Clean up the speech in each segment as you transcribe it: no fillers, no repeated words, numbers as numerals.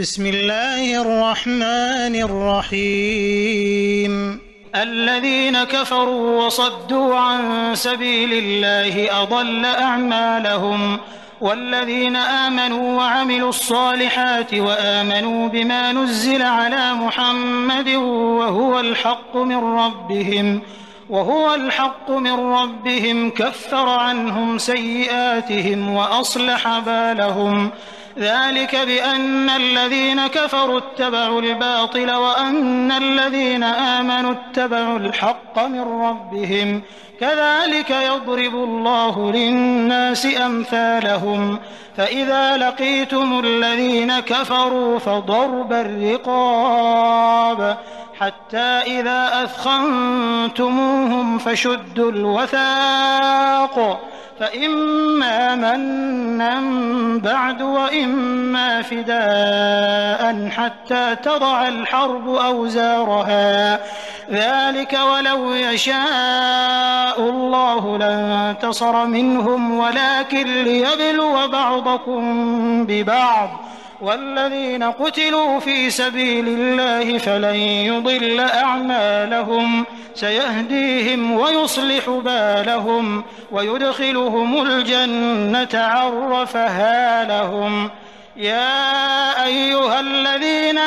بسم الله الرحمن الرحيم الذين كفروا وصدوا عن سبيل الله أضل أعمالهم والذين آمنوا وعملوا الصالحات وآمنوا بما نزل على محمد وهو الحق من ربهم كفر عنهم سيئاتهم وأصلح بالهم ذلك بأن الذين كفروا اتبعوا الباطل وأن الذين آمنوا اتبعوا الحق من ربهم كذلك يضرب الله للناس أمثالهم فإذا لقيتم الذين كفروا فضرب الرقاب حتى إذا أثخنتموهم فشدوا الوثاق فإما منا بعد وإما فداء حتى تضع الحرب أوزارها ذلك ولو يشاء الله لانتصر منهم ولكن ليبلو بعضكم ببعض والذين قتلوا في سبيل الله فلن يضل أعمالهم سيهديهم ويصلح بالهم ويدخلهم الجنة عرفها لهم يا أيها الذين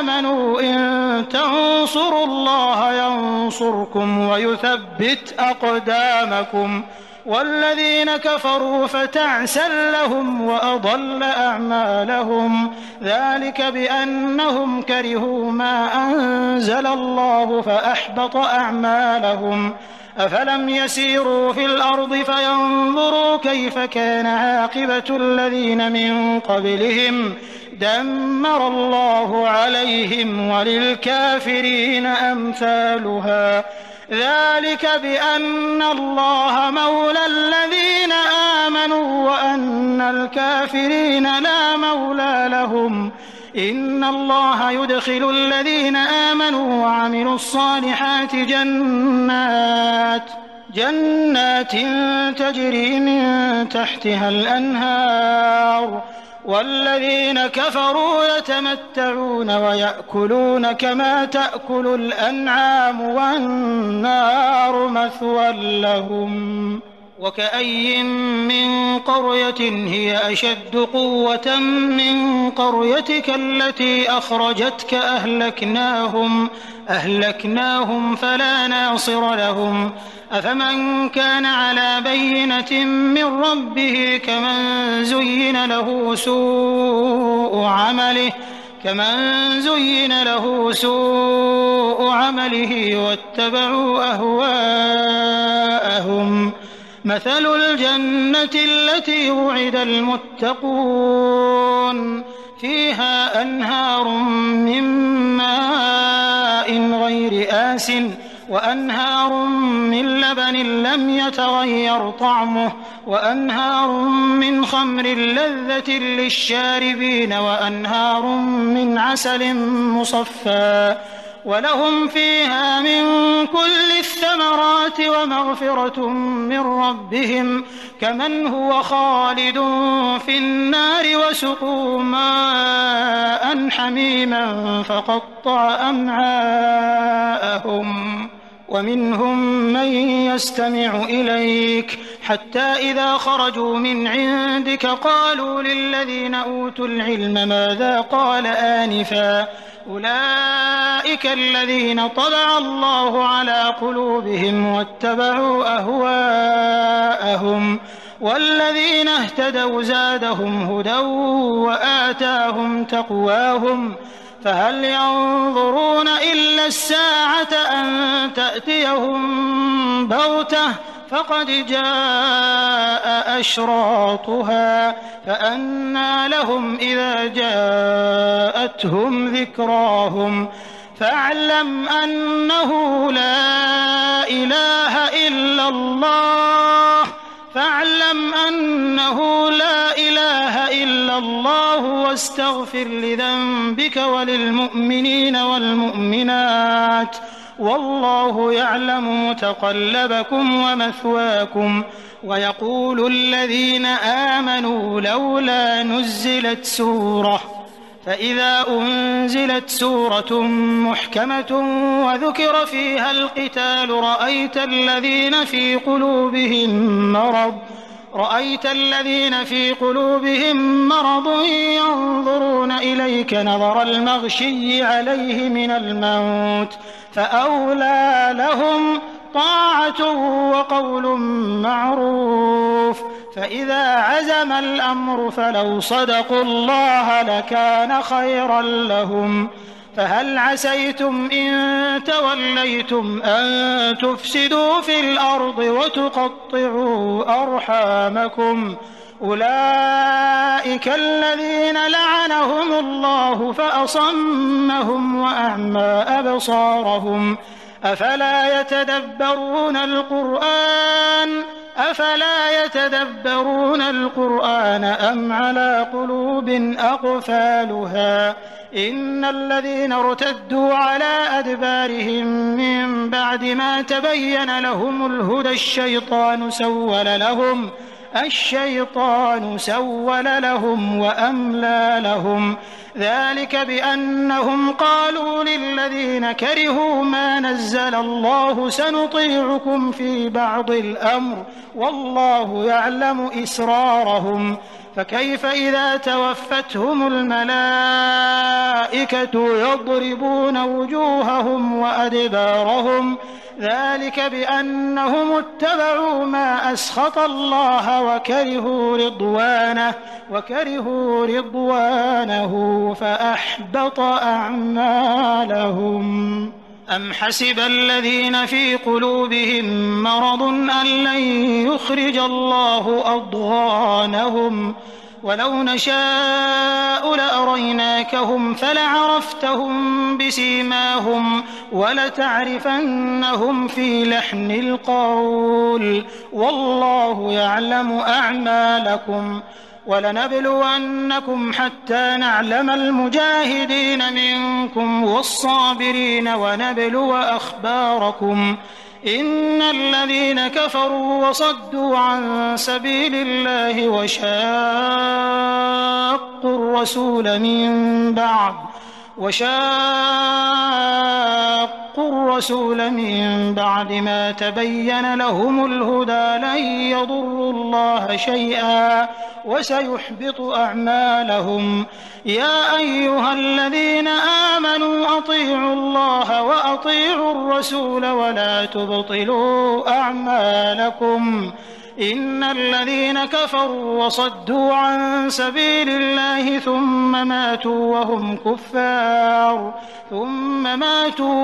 آمنوا إن تنصروا الله ينصركم ويثبت أقدامكم والذين كفروا فتعسا لهم وأضل أعمالهم ذلك بأنهم كرهوا ما أنزل الله فأحبط أعمالهم أفلم يسيروا في الأرض فينظروا كيف كان عاقبة الذين من قبلهم دمر الله عليهم وللكافرين أمثالها ذلك بأن الله مولى الذين آمنوا وأن الكافرين لا مولى لهم إن الله يدخل الذين آمنوا وعملوا الصالحات جنات تجري من تحتها الأنهار والذين كفروا يتمتعون ويأكلون كما تأكل الأنعام والنار مثوى لهم وكأي من قرية هي أشد قوة من قريتك التي أخرجتك أهلكناهم فلا ناصر لهم أفمن كان على بينة من ربه كمن زين له سوء عمله واتبعوا أهواءهم مثل الجنة التي وعد المتقون فيها أنهار من ماء غير آسٍ وأنهار من لبن لم يتغير طعمه وأنهار من خمر لذة للشاربين وأنهار من عسل مصفى ولهم فيها من كل الثمرات ومغفرة من ربهم كمن هو خالد في النار وسقوا ماء حميما فقطع أمعاءهم ومنهم من يستمع إليك حتى إذا خرجوا من عندك قالوا للذين أوتوا العلم ماذا قال آنفا أولئك الذين طبع الله على قلوبهم واتبعوا أهواءهم والذين اهتدوا زادهم هدى وآتاهم تقواهم فهل ينظرون إلا الساعة أن تأتيهم بغتة فقد جاء أشراطها فأنى لهم إذا جاءتهم ذكراهم فاعلم أنه لا إله إلا الله واستغفر لذنبك وللمؤمنين والمؤمنات والله يعلم متقلبكم ومثواكم ويقول الذين آمنوا لولا نزلت سورة فإذا أنزلت سورة محكمة وذكر فيها القتال رأيت الذين في قلوبهم مرض ينظرون إليك نظر المغشي عليه من الموت فأولى لهم طاعة وقول معروف. فإذا عزم الأمر فلو صدقوا الله لكان خيرا لهم. فهل عسيتم إن توليتم أن تفسدوا في الأرض وتقطعوا أرحامكم أولئك الذين لعنهم الله فأصمهم وأعمى أبصارهم أفلا يتدبرون القرآن أم على قلوب أقفالها إن الذين ارتدوا على أدبارهم من بعد ما تبين لهم الهدى الشيطان سول لهم وأملى لهم ذلك بأنهم قالوا للذين كرهوا ما نزل الله سنطيعكم في بعض الأمر والله يعلم إسرارهم فكيف إذا توفتهم الملائكة يضربون وجوههم وأدبارهم ذلك بأنهم اتبعوا ما أسخط الله وكرهوا رضوانه فأحبط أعمالهم. أم حسب الذين في قلوبهم مرض أن لن يخرج الله أضغانهم ولو نشاء لأريناكهم فلعرفتهم بسيماهم ولتعرفنهم في لحن القول والله يعلم أعمالكم ولنبلونكم حتى نعلم المجاهدين منكم والصابرين ونبلو أخباركم إن الذين كفروا وصدوا عن سبيل الله وشاقوا الرسول من بعد ما تبين لهم الهدى لن يضروا الله شيئا وسيحبط أعمالهم. يا أيها الذين آمنوا أطيعوا الله وأطيعوا الرسول ولا تبطلوا أعمالكم إن الذين كفروا وصدوا عن سبيل الله ثم ماتوا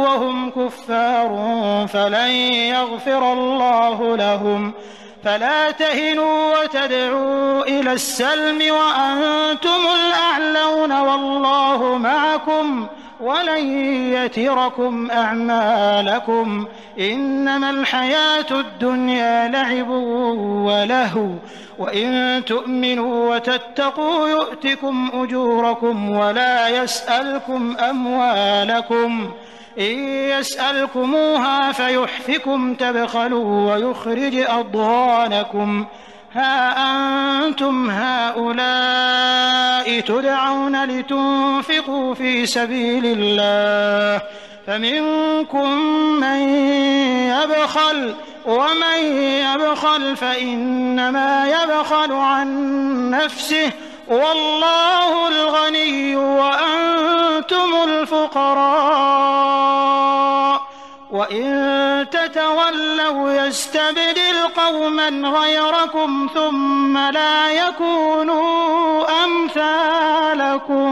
وهم كفار فلن يغفر الله لهم. فلا تهنوا وتدعوا إلى السلم وأنتم الأعلون والله معكم ولن يتركم أعمالكم إنما الحياة الدنيا لعب ولهو وإن تؤمنوا وتتقوا يؤتكم أجوركم ولا يسألكم أموالكم إن يسألكموها فيحفكم تبخلوا ويخرج أضغانكم ها أنتم هؤلاء تدعون لتنفقوا في سبيل الله فمنكم من يبخل ومن يبخل فإنما يبخل عن نفسه والله الغني وأنتم الفقراء وإن تتولوا يستبدل قوما غيركم ثم لا يكونوا أمثالكم